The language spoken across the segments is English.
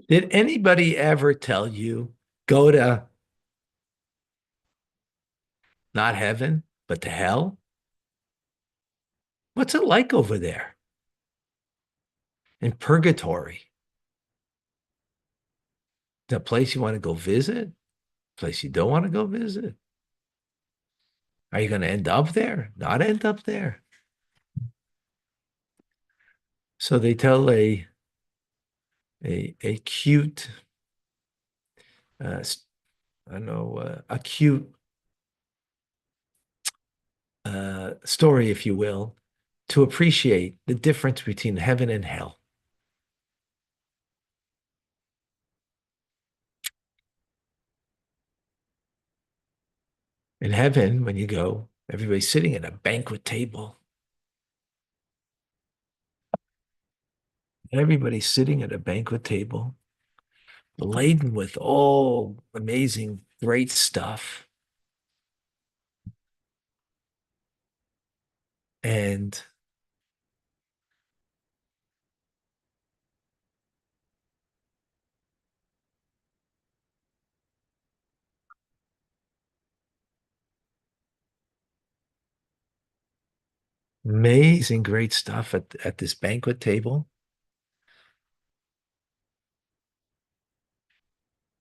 Did anybody ever tell you go to not heaven, but to hell? What's it like over there in purgatory? The place you want to go visit? Place you don't want to go visit? Are you going to end up there? Not end up there? So they tell a cute, I don't know, a cute story, if you will, to appreciate the difference between heaven and hell. In heaven, when you go, everybody's sitting at a banquet table. Everybody's sitting at a banquet table, laden with all amazing, great stuff. And amazing, great stuff at this banquet table.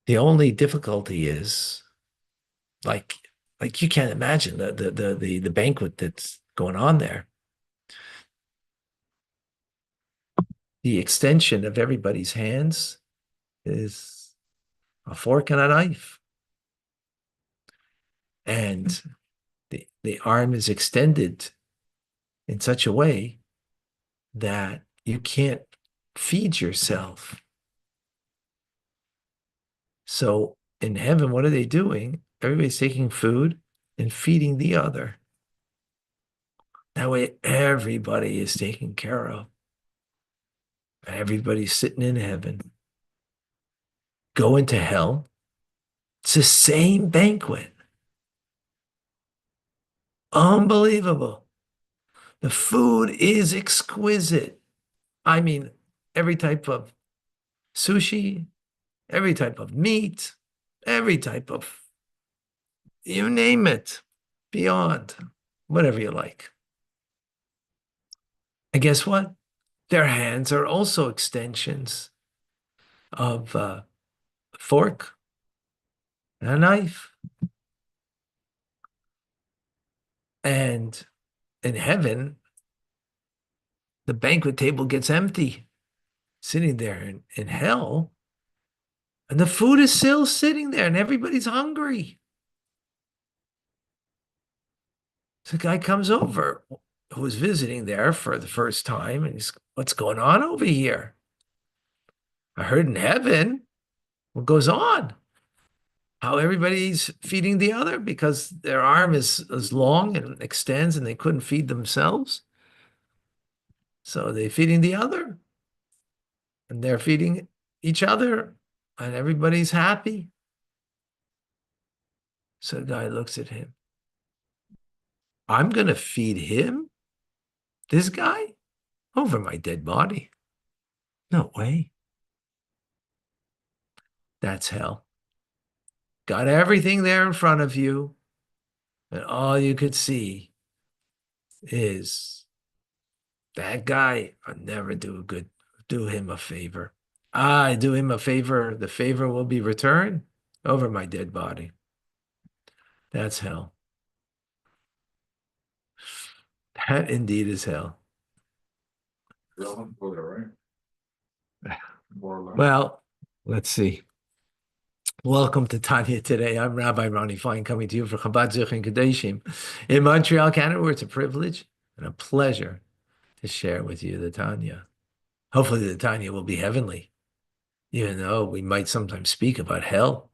The only difficulty is like like you can't imagine the banquet that's going on there. The extension of everybody's hands is a fork and a knife. And the arm is extended in such a way that you can't feed yourself. So in heaven, what are they doing? Everybody's taking food and feeding the other. That way, everybody is taken care of. Everybody's sitting in heaven. Go into hell. It's the same banquet. Unbelievable. The food is exquisite. I mean, every type of sushi, every type of meat, every type of, you name it, beyond, whatever you like. And guess what? Their hands are also extensions of a fork and a knife. And in heaven, the banquet table gets empty, sitting there in hell, and the food is still sitting there, and everybody's hungry. So the guy comes over who was visiting there for the first time, and he's, what's going on over here? I heard in heaven, what goes on? How everybody's feeding the other because their arm is long and extends and they couldn't feed themselves. So they're feeding the other and they're feeding each other and everybody's happy. So the guy looks at him. I'm going to feed him, this guy, over my dead body. No way. That's hell. Got everything there in front of you, and all you could see is that guy. I'll never do him a favor. I do him a favor, the favor will be returned over my dead body. That's hell. That indeed is hell. Well, let's see. Welcome to Tanya today. I'm Rabbi Ronnie Fine coming to you from Chabad Zuch Kadeshim in Montreal, Canada, where it's a privilege and a pleasure to share with you the Tanya. Hopefully the Tanya will be heavenly, even though we might sometimes speak about hell.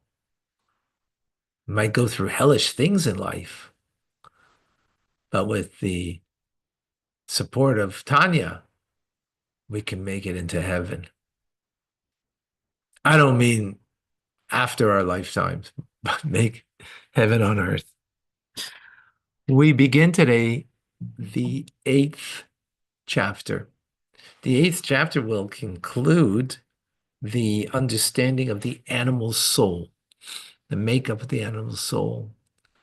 We might go through hellish things in life, but with the support of Tanya, we can make it into heaven. I don't mean after our lifetimes, but make heaven on earth. We begin today the eighth chapter. The eighth chapter will conclude the understanding of the animal soul, the makeup of the animal soul,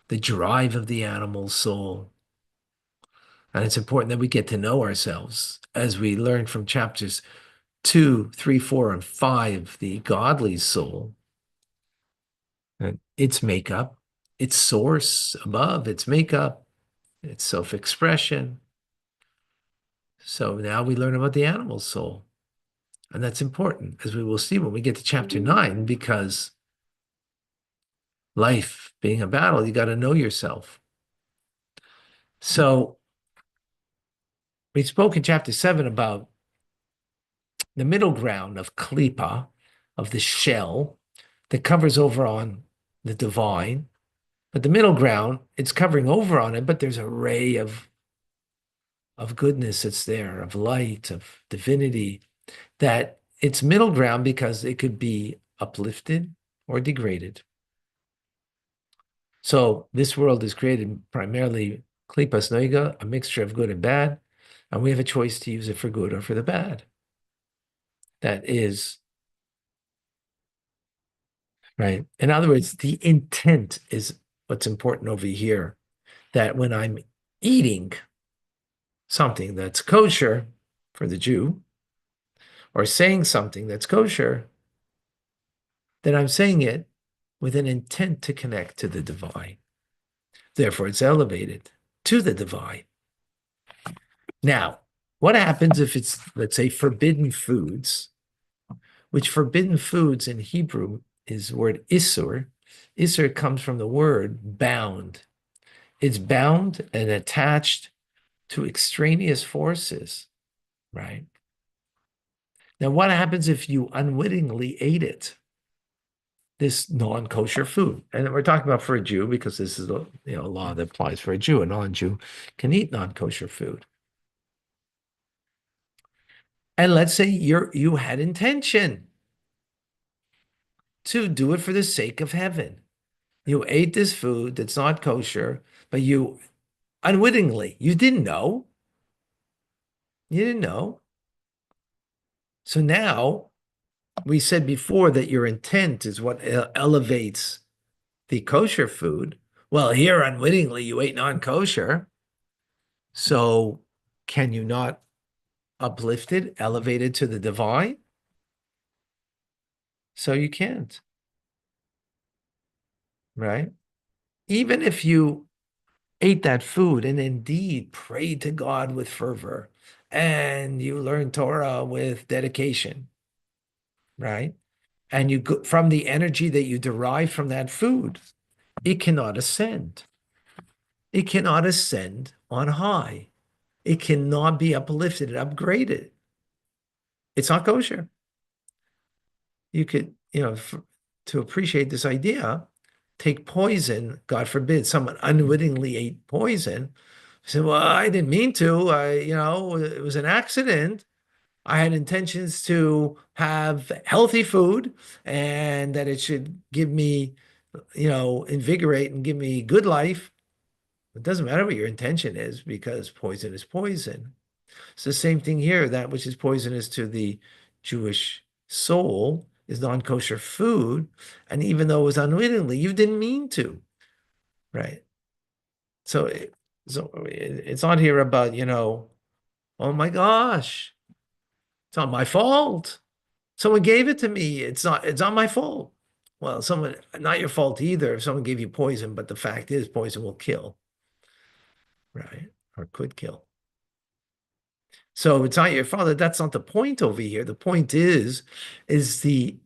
the drive of the animal soul. And it's important that we get to know ourselves as we learn from chapters 2, 3, 4, and 5, the godly soul, and its makeup, its source above, its makeup, its self-expression. So now we learn about the animal soul. And that's important, as we will see when we get to chapter 9, because life being a battle, you got to know yourself. So we spoke in chapter 7 about the middle ground of klipa, of the shell that covers over on the divine. But the middle ground, it's covering over on it, but there's a ray of goodness that's there, of light, of divinity, that it's middle ground because it could be uplifted or degraded. So this world is created primarily klipas noiga, a mixture of good and bad, and we have a choice to use it for good or for the bad. That is, right? In other words, the intent is what's important over here, that when I'm eating something that's kosher for the Jew, or saying something that's kosher, then I'm saying it with an intent to connect to the divine. Therefore, it's elevated to the divine. Now, what happens if it's, let's say, forbidden foods, which forbidden foods in Hebrew is the word isur. Isur comes from the word bound. It's bound and attached to extraneous forces, right? Now, what happens if you unwittingly ate it? This non-kosher food. And we're talking about for a Jew because this is a law that applies for a Jew. A non-Jew can eat non-kosher food. And let's say you had intention to do it for the sake of heaven. You ate this food that's not kosher, but you unwittingly, you didn't know. You didn't know. So now we said before that your intent is what elevates the kosher food. Well, here unwittingly you ate non-kosher. So can you not uplift it, elevate it to the divine? So you can't, right? Even if you ate that food and indeed prayed to God with fervor and you learned Torah with dedication, right? And you go, from the energy that you derive from that food, it cannot ascend. It cannot ascend on high. It cannot be uplifted and upgraded. It's not kosher. You could, to appreciate this idea, take poison, God forbid, someone unwittingly ate poison. Say, well, I didn't mean to. It was an accident. I had intentions to have healthy food and that it should give me, invigorate and give me good life. It doesn't matter what your intention is because poison is poison. It's the same thing here. That which is poisonous to the Jewish soul is non-kosher food. And even though it was unwittingly, you didn't mean to, right? So it's not here about, oh my gosh, it's not my fault. Someone gave it to me. It's not my fault. Well, not your fault either if someone gave you poison, but the fact is poison will kill, right? Or could kill. So it's not your fault. That's not the point over here. The point is the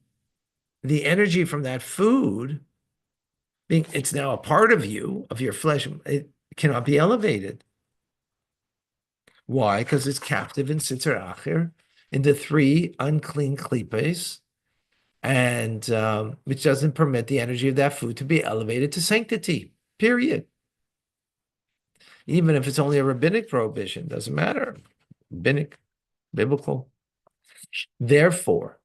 energy from that food it's now a part of you, of your flesh. It cannot be elevated. Why? Because it's captive in Sitzer Acher, in the three unclean klipes, and which doesn't permit the energy of that food to be elevated to sanctity, period. Even if it's only a rabbinic prohibition, doesn't matter. Rabbinic, biblical. Therefore,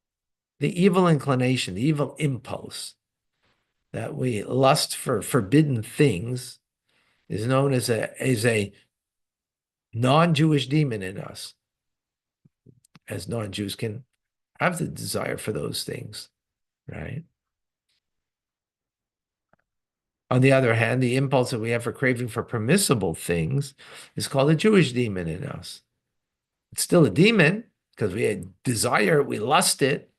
the evil inclination, the evil impulse that we lust for forbidden things is known as a non-Jewish demon in us, as non-Jews can have the desire for those things, right? On the other hand, the impulse that we have for craving for permissible things is called a Jewish demon in us. It's still a demon because we desire it, we lust it.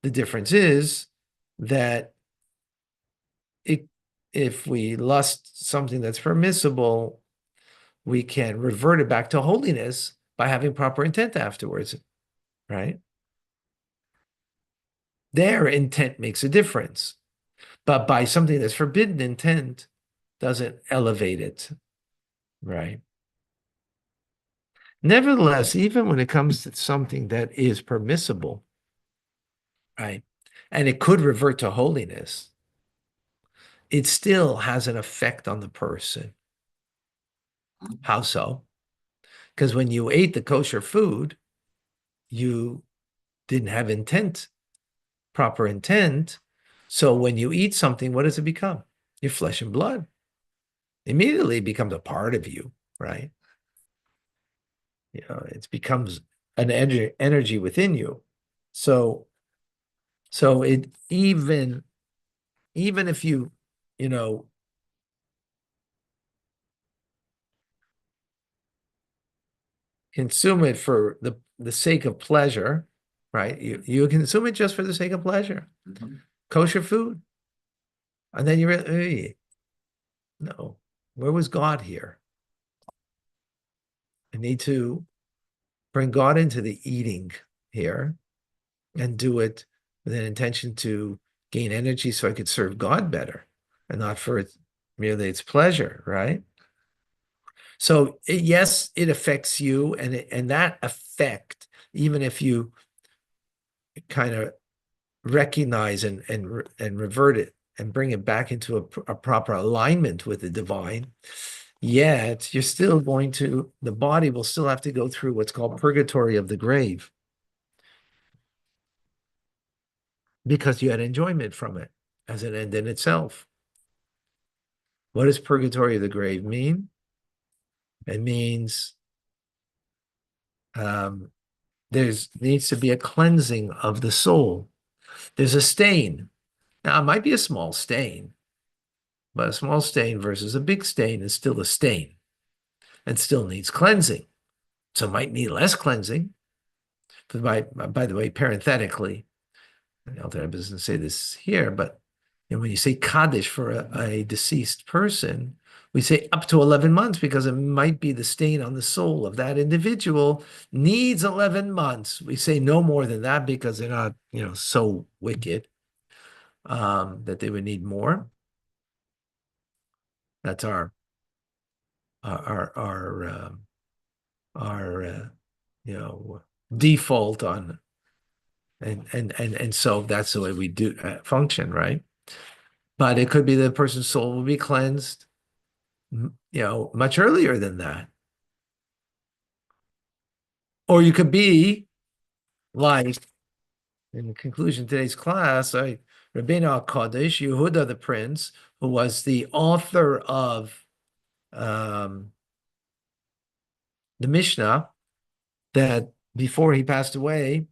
The difference is that it, if we lust something that's permissible, we can revert it back to holiness by having proper intent afterwards, right? Their intent makes a difference, but by something that's forbidden, intent doesn't elevate it, right? Nevertheless, even when it comes to something that is permissible, right, and it could revert to holiness, it still has an effect on the person. How so? Because when you ate the kosher food, you didn't have intent, proper intent. So when you eat something, what does it become? Your flesh and blood. Immediately it becomes a part of you, right? You know, it becomes an energy within you. So it even if you know, consume it for the sake of pleasure, right? You consume it just for the sake of pleasure. Mm-hmm. Kosher food. And then no, where was God here? I need to bring God into the eating here and do it with an intention to gain energy so I could serve God better and not for merely its pleasure, right? So yes, it affects you, and that effect, even if you kind of recognize and revert it and bring it back into a proper alignment with the divine, yet you're still going to, the body will still have to go through what's called purgatory of the grave because you had enjoyment from it as an end in itself. What does purgatory of the grave mean? It means there's needs to be a cleansing of the soul. There's a stain. Now, it might be a small stain, but a small stain versus a big stain is still a stain and still needs cleansing. So it might need less cleansing. But by the way, parenthetically, Alter doesn't say this here, but when you say Kaddish for a deceased person, we say up to 11 months because it might be the stain on the soul of that individual needs 11 months. We say no more than that because they're not, so wicked that they would need more. That's our default on, and so that's the way we do function, right? But it could be the person's soul will be cleansed, much earlier than that. Or you could be like, in the conclusion of today's class, Rabbeinu HaKadosh, Yehuda the Prince, who was the author of the Mishnah, that before he passed away,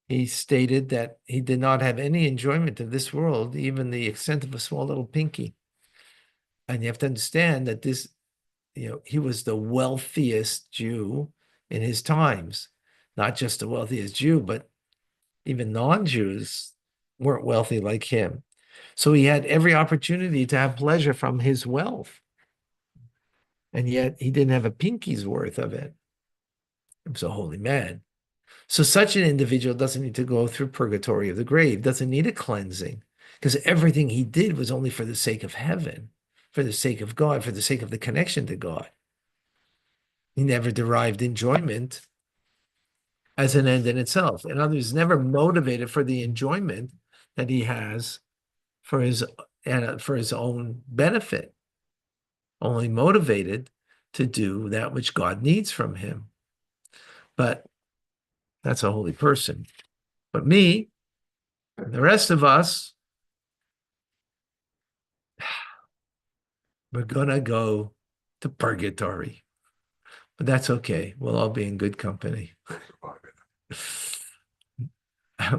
he stated that he did not have any enjoyment of this world, even the extent of a small little pinky. And you have to understand that this, he was the wealthiest Jew in his times. Not just the wealthiest Jew, but even non-Jews weren't wealthy like him. So he had every opportunity to have pleasure from his wealth. And yet he didn't have a pinky's worth of it. He was a holy man. So such an individual doesn't need to go through purgatory of the grave, doesn't need a cleansing, because everything he did was only for the sake of heaven, for the sake of God, for the sake of the connection to God. He never derived enjoyment as an end in itself. In other words, never motivated for the enjoyment that he has for his own benefit, only motivated to do that which God needs from him. But that's a holy person. But me, The rest of us, we're gonna go to purgatory, but that's okay. We'll all be in good company.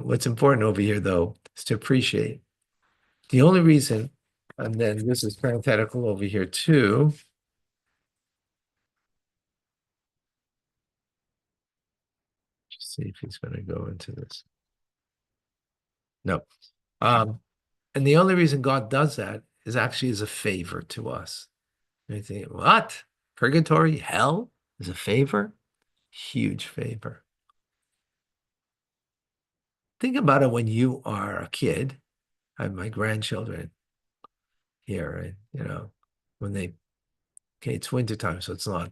What's important over here, though, is to appreciate. The only reason, and then this is parenthetical over here too. Let's see if he's going to go into this. No. And the only reason God does that is actually as a favor to us. And you think, what? Purgatory, hell is a favor? Huge favor. Think about it when you are a kid. I have my grandchildren here, and when they, okay, it's wintertime, so it's not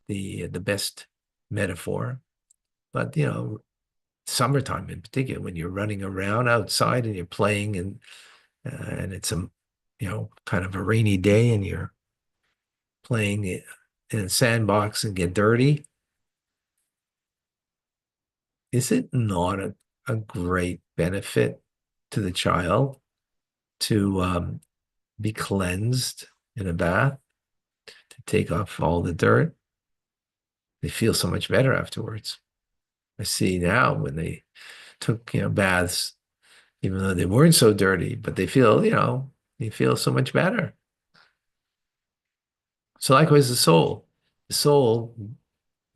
the best metaphor, but summertime in particular, when you're running around outside and you're playing, and it's a kind of a rainy day, and you're playing in a sandbox and get dirty. Is it not a great benefit to the child to be cleansed in a bath, to take off all the dirt? They feel so much better afterwards. I see now when they took baths, even though they weren't so dirty, but they feel so much better. So likewise, the soul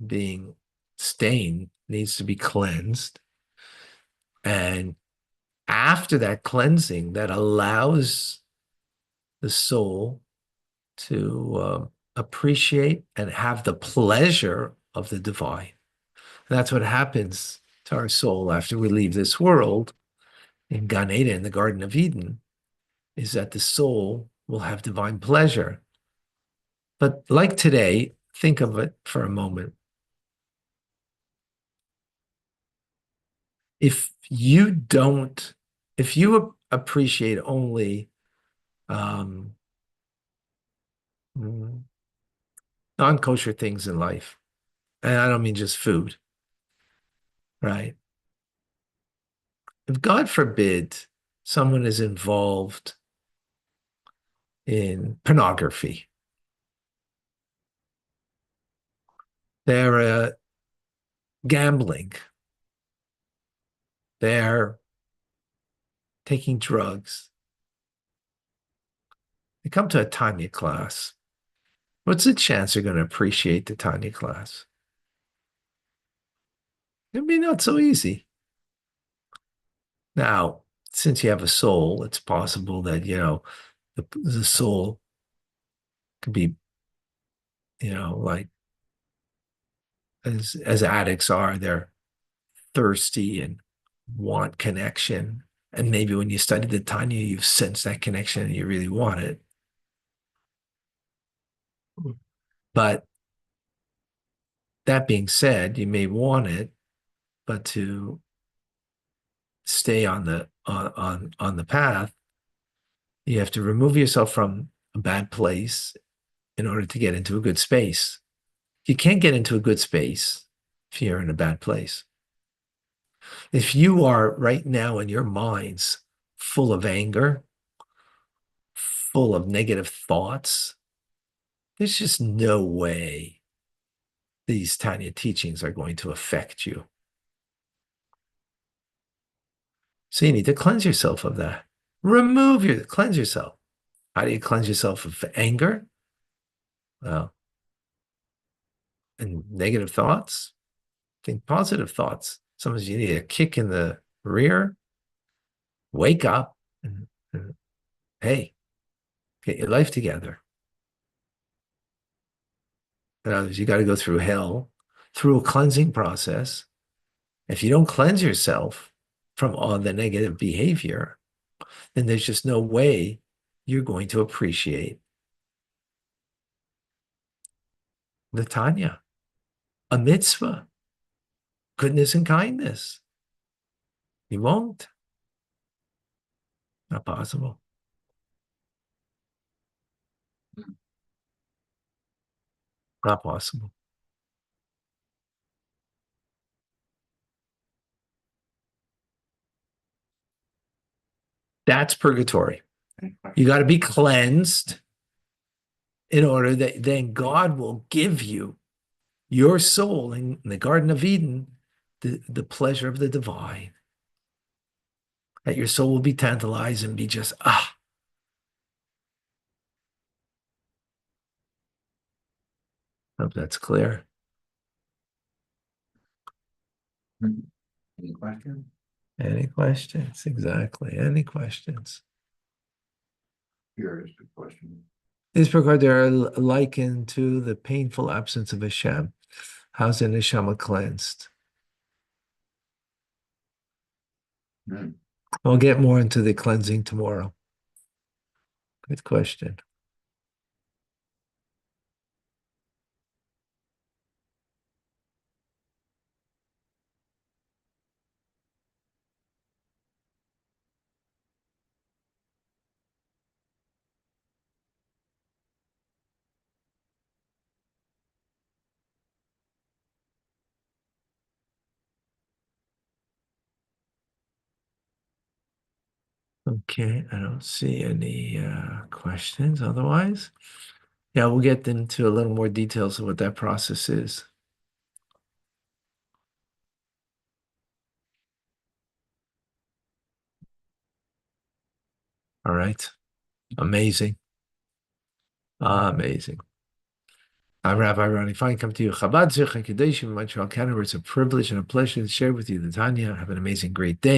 being stained needs to be cleansed. And after that cleansing, that allows the soul to appreciate and have the pleasure of the divine. And that's what happens to our soul after we leave this world in Gan Eden, in the Garden of Eden, is that the soul will have divine pleasure. But like today, think of it for a moment. If you appreciate only non-kosher things in life, and I don't mean just food, right? If God forbid someone is involved in pornography, they're gambling, they're taking drugs, they come to a Tanya class. What's the chance they're going to appreciate the Tanya class? It'd be not so easy. Now, since you have a soul, it's possible that, the soul could be, like as addicts are, they're thirsty and want connection. And maybe when you study the Tanya, you sense that connection and you really want it. But that being said, you may want it, but to stay on the path, you have to remove yourself from a bad place in order to get into a good space. You can't get into a good space if you're in a bad place. If you are right now in your minds full of anger, full of negative thoughts, there's just no way these Tanya teachings are going to affect you. So you need to cleanse yourself of that. Cleanse yourself. How do you cleanse yourself of anger? Well, and negative thoughts? Think positive thoughts. Sometimes you need a kick in the rear. Wake up and hey, get your life together. In other words, you got to go through hell, through a cleansing process. If you don't cleanse yourself from all the negative behavior, then there's just no way you're going to appreciate the Tanya, a mitzvah, goodness and kindness. You won't. Not possible. Not possible. That's purgatory. You got to be cleansed in order that then God will give you your soul in the Garden of Eden, the pleasure of the divine. That your soul will be tantalized and be just, ah. Hope that's clear. Any questions? Any questions? Exactly. Any questions? Here is the question. These because they're likened to the painful absence of Hashem. How's the neshama cleansed? I'll get more into the cleansing tomorrow. Good question. Okay, I don't see any questions otherwise. Yeah, we'll get into a little more details of what that process is. All right. Amazing. Amazing. I'm Rabbi Ronnie Fine, coming to you. Chabad Zich and Kadeshim in Montreal, Canada. It's a privilege and a pleasure to share with you the Tanya. Have an amazing, great day.